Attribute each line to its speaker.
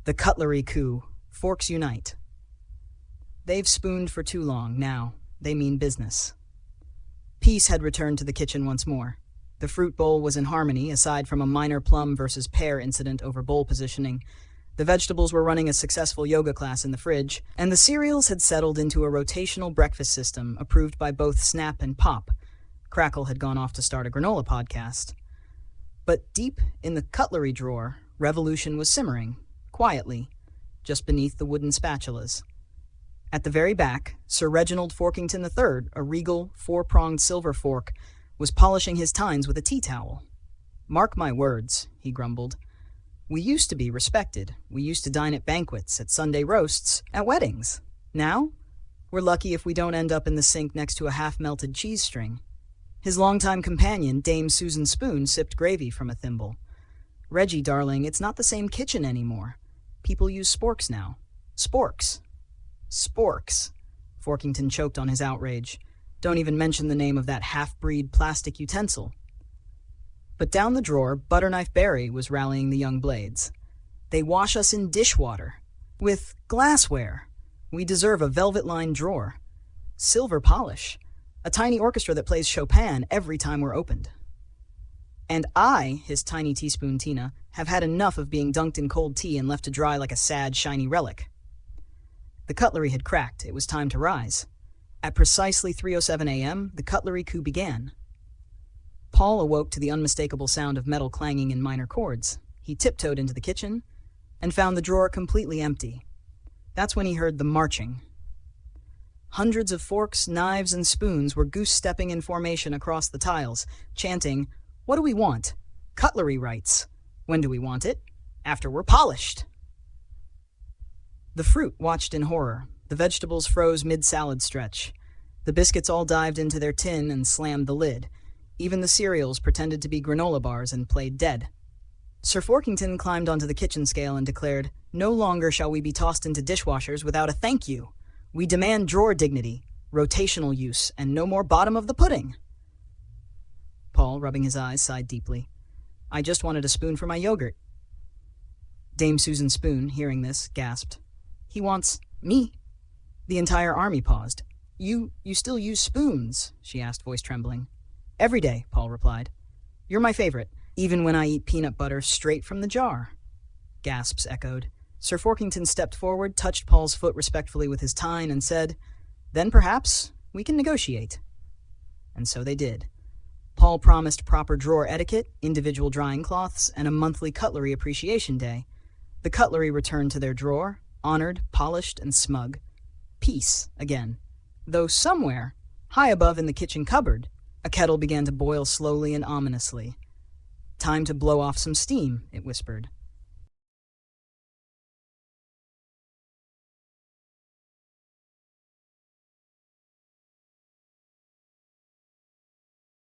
Speaker 1: The Cutlery Coup. Forks unite. They've spooned for too long now. They mean business. Peace had returned to the kitchen once more. The fruit bowl was in harmony, aside from a minor plum versus pear incident over bowl positioning. The vegetables were running a successful yoga class in the fridge, and the cereals had settled into a rotational breakfast system approved by both Snap and Pop. Crackle had gone off to start a granola podcast. But deep in the cutlery drawer, revolution was simmering, quietly, just beneath the wooden spatulas. At the very back, Sir Reginald Forkington III, a regal, four-pronged silver fork, was polishing his tines with a tea towel. "Mark my words," he grumbled. "We used to be respected. We used to dine at banquets, at Sunday roasts, at weddings. Now, we're lucky if we don't end up in the sink next to a half-melted cheese string." His longtime companion, Dame Susan Spoon, sipped gravy from a thimble. "Reggie, darling, it's not the same kitchen anymore. People use sporks now. Sporks." "Sporks." Forkington choked on his outrage. "Don't even mention the name of that half-breed plastic utensil." But down the drawer, Butterknife Barry was rallying the young blades. "They wash us in dishwater. With glassware. We deserve a velvet-lined drawer. Silver polish. A tiny orchestra that plays Chopin every time we're opened." "And I," hissed Tiny Teaspoon Tina, "have had enough of being dunked in cold tea and left to dry like a sad, shiny relic." The cutlery had cracked. It was time to rise. At precisely 3:07 a.m., the Cutlery Coup began. Paul awoke to the unmistakable sound of metal clanging in minor chords. He tiptoed into the kitchen and found the drawer completely empty. That's when he heard the marching. Hundreds of forks, knives, and spoons were goose-stepping in formation across the tiles, chanting, "What do we want? Cutlery rights. When do we want it? After we're polished." The fruit watched in horror. The vegetables froze mid-salad stretch. The biscuits all dived into their tin and slammed the lid. Even the cereals pretended to be granola bars and played dead. Sir Forkington climbed onto the kitchen scale and declared, "No longer shall we be tossed into dishwashers without a thank you. We demand drawer dignity, rotational use, and no more bottom of the pudding." Paul, rubbing his eyes, sighed deeply. "I just wanted a spoon for my yogurt." Dame Susan Spoon, hearing this, gasped. "He wants me." The entire army paused. You still use spoons?" she asked, voice trembling. "Every day," Paul replied. "You're my favorite, even when I eat peanut butter straight from the jar." Gasps echoed. Sir Forkington stepped forward, touched Paul's foot respectfully with his tine, and said, "Then perhaps we can negotiate." And so they did. Paul promised proper drawer etiquette, individual drying cloths, and a monthly cutlery appreciation day. The cutlery returned to their drawer, honored, polished, and smug. Peace, again. Though somewhere, high above in the kitchen cupboard, a kettle began to boil slowly and ominously. "Time to blow off some steam," it whispered.